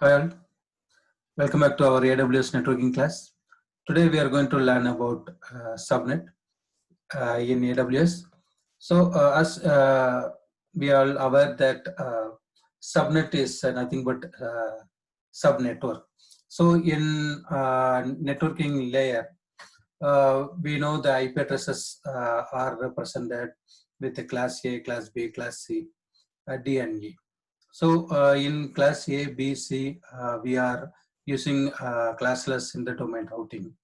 Hi all, welcome back to our AWS networking class. Today we are going to learn about subnet in AWS. As we are all aware that subnet is nothing but subnetwork. So in networking layer, we know the IP addresses are represented with the class A, class B, class C, D and E. So in class A, B, C, we are using classless inter-domain routing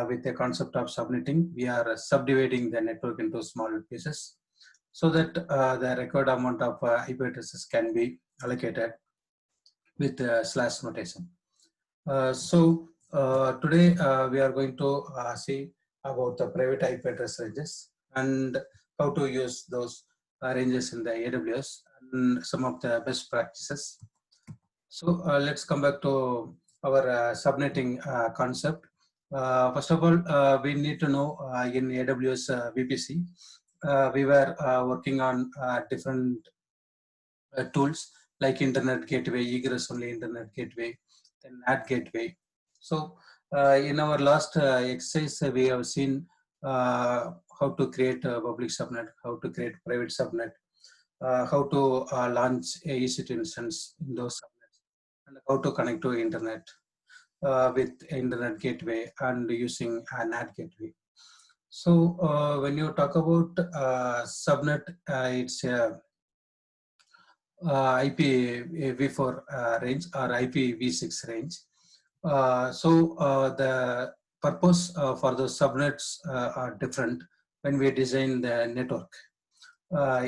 with the concept of subnetting. We are subdividing the network into small pieces so that the required amount of IP addresses can be allocated with slash notation. Today we are going to see about the private IP address ranges and how to use those ranges in the AWS and some of the best practices. So let's come back to our subnetting concept. First of all, we need to know in AWS VPC, we were working on different tools like Internet Gateway, egress only Internet Gateway, then NAT Gateway. So in our last exercise, we have seen how to create a public subnet, how to create private subnet, how to launch a EC2 instance in those subnets, and how to connect to internet with Internet Gateway and using a NAT Gateway. So when you talk about subnet, it's a IPv4 range or IPv6 range. The purpose for the subnets are different when we design the network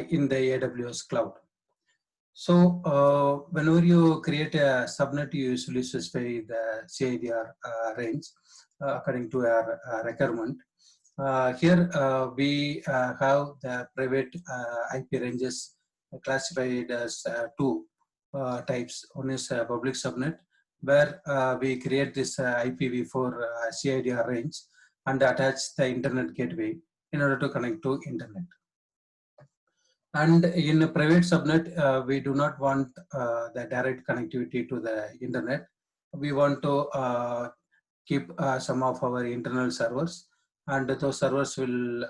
in the AWS cloud. So whenever you create a subnet, you usually specify the CIDR range according to our requirement. Here we have the private IP ranges classified as two types. One is public subnet, where we create this IPv4 CIDR range and attach the internet gateway in order to connect to internet. And in a private subnet, we do not want the direct connectivity to the internet. We want to keep some of our internal servers, and those servers will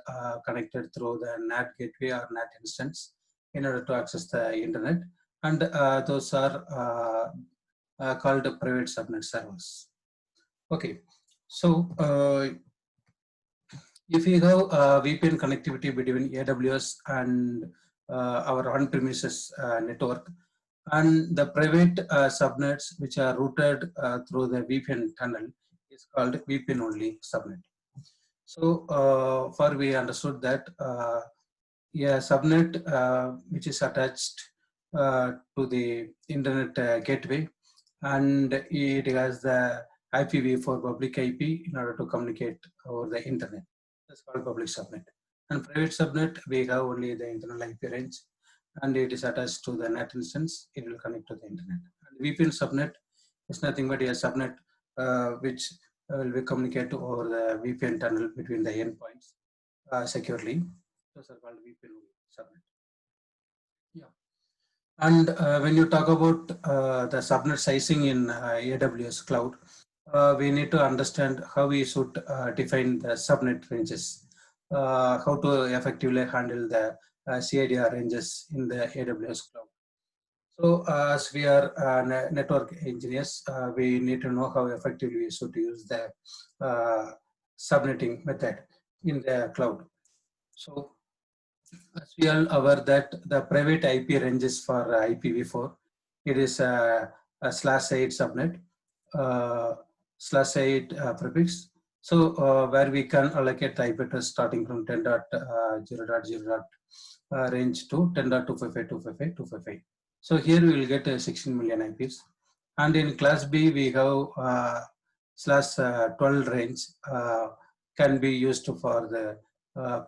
connected through the NAT gateway or NAT instance in order to access the internet. And those are called private subnet servers. Okay, so if we have VPN connectivity between AWS and our on-premises network, and the private subnets which are routed through the VPN tunnel is called VPN only subnet. So for we understood that a subnet which is attached to the internet gateway, and it has the IPv4 public IP in order to communicate over the internet. That's called public subnet. And private subnet, we have only the internal IP range, and it is attached to the NAT instance. It will connect to the internet. And VPN subnet is nothing but a subnet which will be communicate over the VPN tunnel between the endpoints securely. Those are called VPN subnet. Yeah. And when you talk about the subnet sizing in AWS cloud, we need to understand how we should define the subnet ranges, how to effectively handle the CIDR ranges in the AWS cloud. So as we are network engineers, we need to know how effectively we should use the subnetting method in the cloud. So as we are aware that the private IP ranges for IPv4, it is a /8 subnet, /8 prefix. So where we can allocate the IP address starting from 10.0.0. Range to 10.255.255.255. So here we will get 16 million IPs. And in class B, we have /12 range can be used for the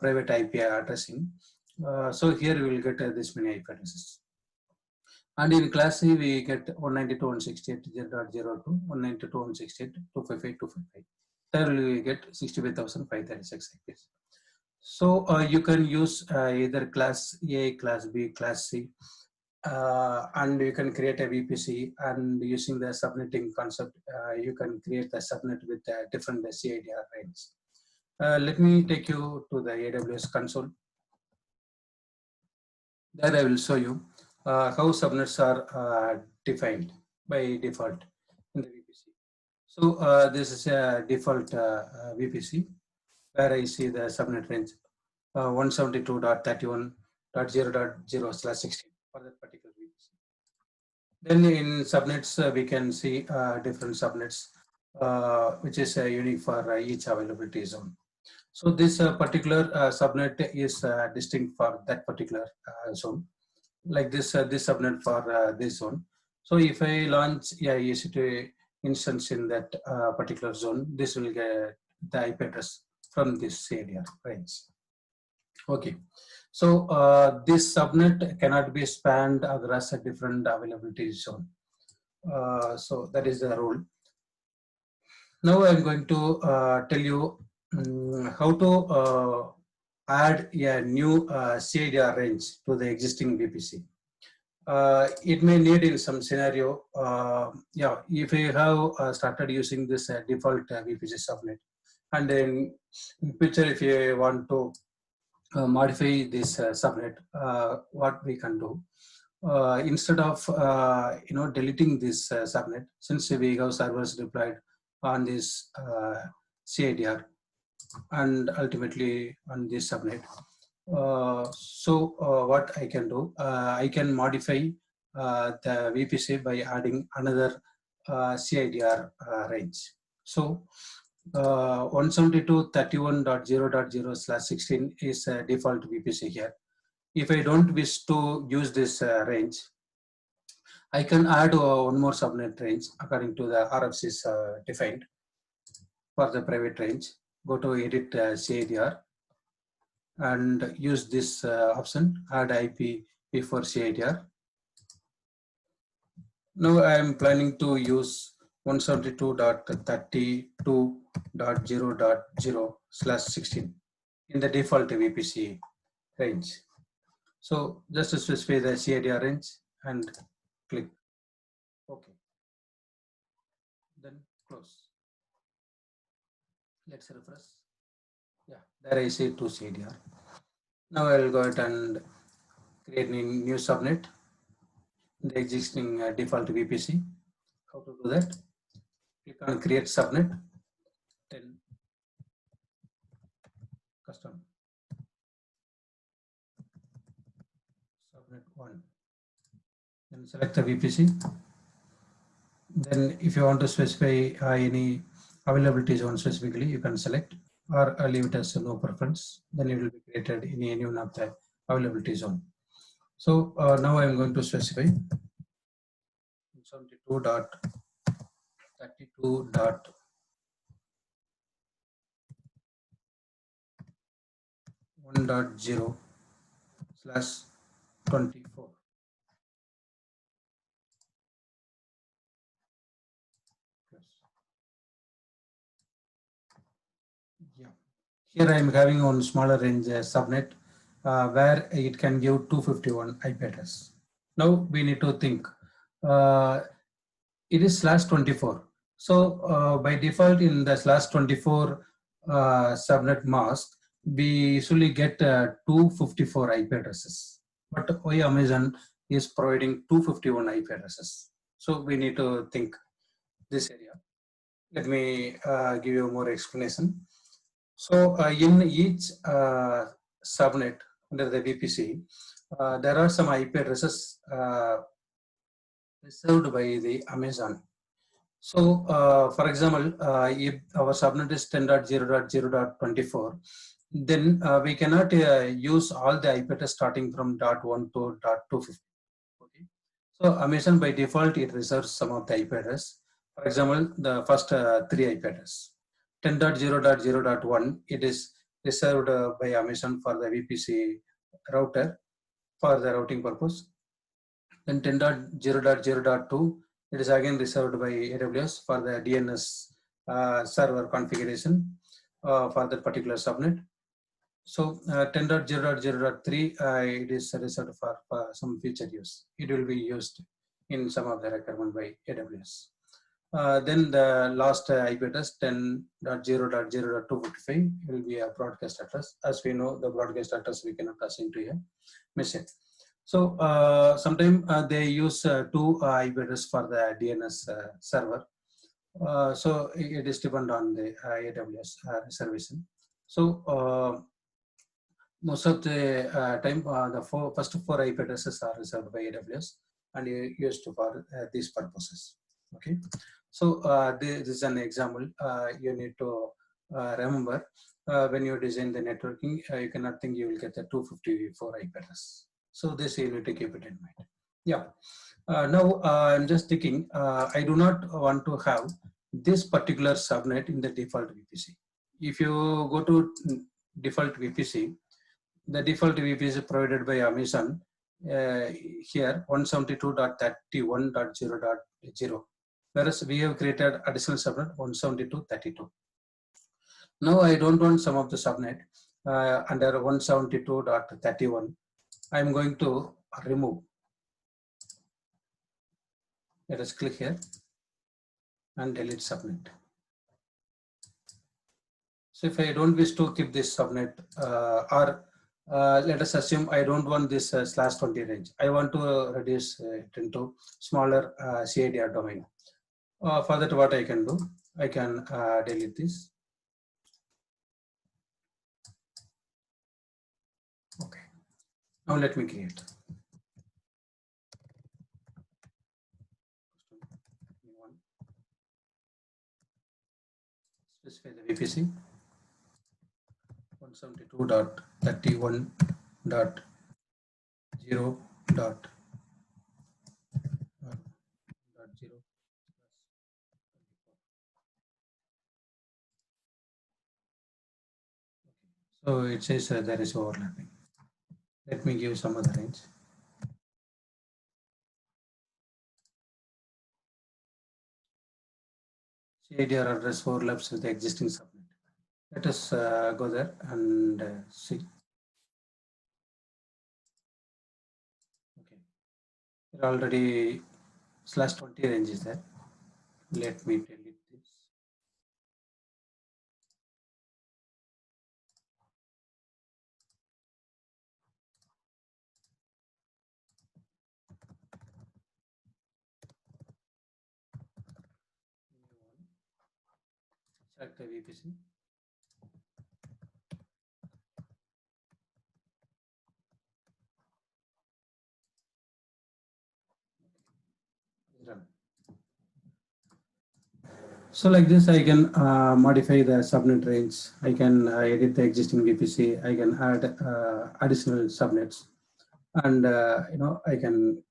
private IP addressing. So here we will get this many IP addresses. And in class C, we get 192.168.0.0 to 192.168.255.255. There we get 65,536 IPs. So you can use either class A, class B, class C. and you can create a VPC, and using the subnetting concept, you can create the subnet with different CIDR range. Let me take you to the AWS console. There I will show you how subnets are defined by default in the VPC. So this is a default VPC where I see the subnet range 172.31.0.0/16 for that particular VPC. Then in subnets, we can see different subnets, which is unique for each availability zone. So this particular subnet is distinct for that particular zone, like this subnet for this zone. So if I launch EC2 instance in that particular zone, this will get the IP address from this area range. Okay, so this subnet cannot be spanned across a different availability zone. So that is the rule. Now I'm going to tell you how to add a new CIDR range to the existing VPC. It may need in some scenario, if you have started using this default VPC subnet, and then in future if you want to modify this subnet, what we can do, instead of deleting this subnet, since we have servers deployed on this CIDR and ultimately on this subnet, what I can do, I can modify the VPC by adding another CIDR range. So 172.31.0.0/16 is a default VPC here. If I don't wish to use this range, I can add one more subnet range according to the RFCs defined for the private range. Go to edit CIDR and use this option, add IP before CIDR. Now I am planning to use 172.32.0.0/16 in the default VPC range. So just to specify the CIDR range and click OK. Then close. Let's refresh. Yeah, there I see 2 CIDR. Now I will go ahead and create a new subnet in the existing default VPC. How to do that? Click on create subnet, then custom subnet 1. Then select the VPC. Then if you want to specify any availability zone specifically, you can select, or leave it as no preference. Then it will be created in any one of the availability zone. So now I am going to specify 172.32.1.0/24. Yeah. Here I am having one smaller range subnet where it can give 251 IP address. Now we need to think. It is /24. So by default in the /24 subnet mask, we usually get 254 IP addresses. But why Amazon is providing 251 IP addresses? So we need to think this area. Let me give you more explanation. So in each subnet under the VPC, there are some IP addresses reserved by the Amazon. So for example, if our subnet is 10.0.0.24, then we cannot use all the IP address starting from .1 to .250. Okay. So Amazon by default, it reserves some of the IP address. For example, the first 3 IP address. 10.0.0.1, it is reserved by Amazon for the VPC router for the routing purpose. Then 10.0.0.2, it is again reserved by AWS for the DNS server configuration for that particular subnet. So 10.0.0.3 it is reserved for some future use. It will be used in some of the requirement by AWS. Then the last IP address 10.0.0.255 will be a broadcast address. As we know, the broadcast address we cannot pass into a message. So sometimes they use two IP address for the DNS server. So it is depend on the AWS reservation. So most of the time, the first four IP addresses are reserved by AWS and used for these purposes. Okay, so this is an example you need to remember when you design the networking. You cannot think you will get the 254 IP address. So this you need to keep it in mind. Yeah. Now I'm just thinking. I do not want to have this particular subnet in the default VPC. If you go to default VPC, the default VPC provided by Amazon here 172.31.0.0, whereas we have created additional subnet 172.32. Now I don't want some of the subnet under 172.31. I'm going to remove. Let us click here and delete subnet. So if I don't wish to keep this subnet or let us assume I don't want this /20 range. I want to reduce it into smaller CIDR domain. For that, what I can do, I can delete this. Okay. Now let me create. Specify the VPC 172.31.0.0. So it says there is overlapping. Let me give some other range. CIDR address overlaps with the existing subnet. Let us go there and see. Okay, there already /20 range is there. Let me delete this. Select the VPC. Run. So like this, I can modify the subnet range. I can edit the existing VPC. I can add additional subnets, and I can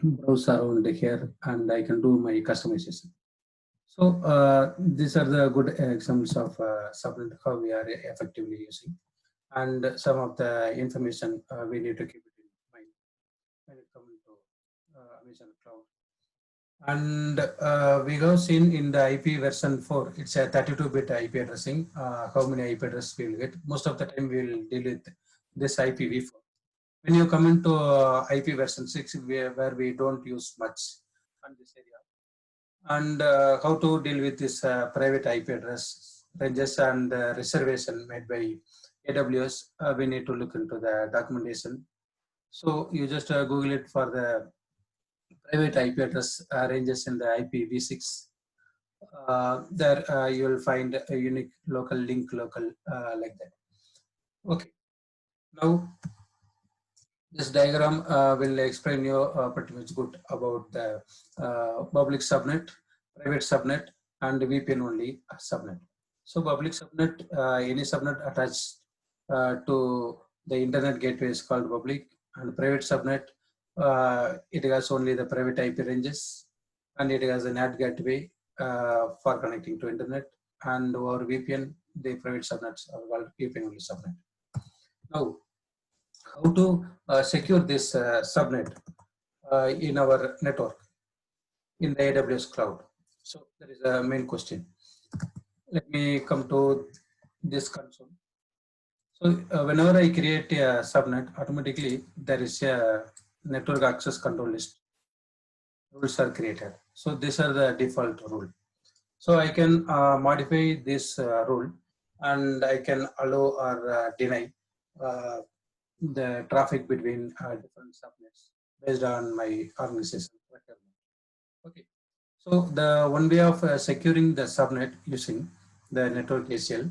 browse around here, and I can do my customization. So these are the good examples of subnet how we are effectively using, and some of the information we need to keep it in mind when it comes to Amazon Cloud. And we have seen in the IP version 4, it's a 32-bit IP addressing. How many IP addresses we will get? Most of the time we will deal with this IPv4. When you come into IP version 6, where we don't use much on this area, and how to deal with this private IP address ranges and reservation made by AWS, we need to look into the documentation. So you just Google it for the private IP address ranges in the IPv6. There you will find a unique local link local like that. Okay. Now this diagram will explain you pretty much good about the public subnet, private subnet, and VPN only subnet. So public subnet, any subnet attached to the internet gateway is called public, and private subnet, it has only the private IP ranges, and it has a NAT gateway for connecting to internet, and over VPN, the private subnets are called VPN only subnet. Now, how to secure this subnet in our network in the AWS cloud? So that is a main question. Let me come to this console. So whenever I create a subnet, automatically there is a network access control list. Rules are created. So these are the default rule. So I can modify this rule, and I can allow or deny uh, the traffic between different subnets based on my organization requirement. Okay. So the one way of securing the subnet using the network ACL,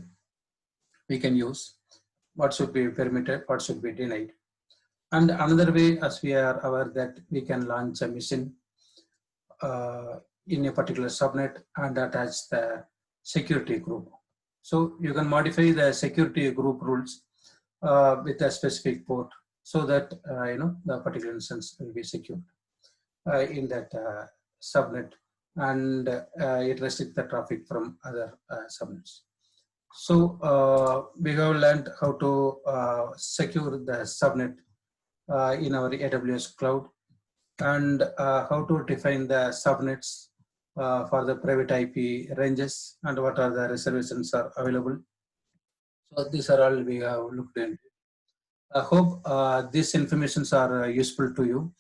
we can use what should be permitted, what should be denied. And another way, as we are aware that we can launch a machine in a particular subnet and attach the security group. So you can modify the security group rules with a specific port so that the particular instance will be secured in that subnet, and it restricts the traffic from other subnets. So we have learned how to secure the subnet in our AWS cloud, and how to define the subnets for the private IP ranges and what are the reservations are available. So these are all we have looked into. I hope these informations are useful to you.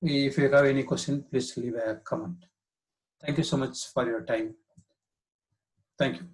If you have any question, please leave a comment. Thank you so much for your time. Thank you.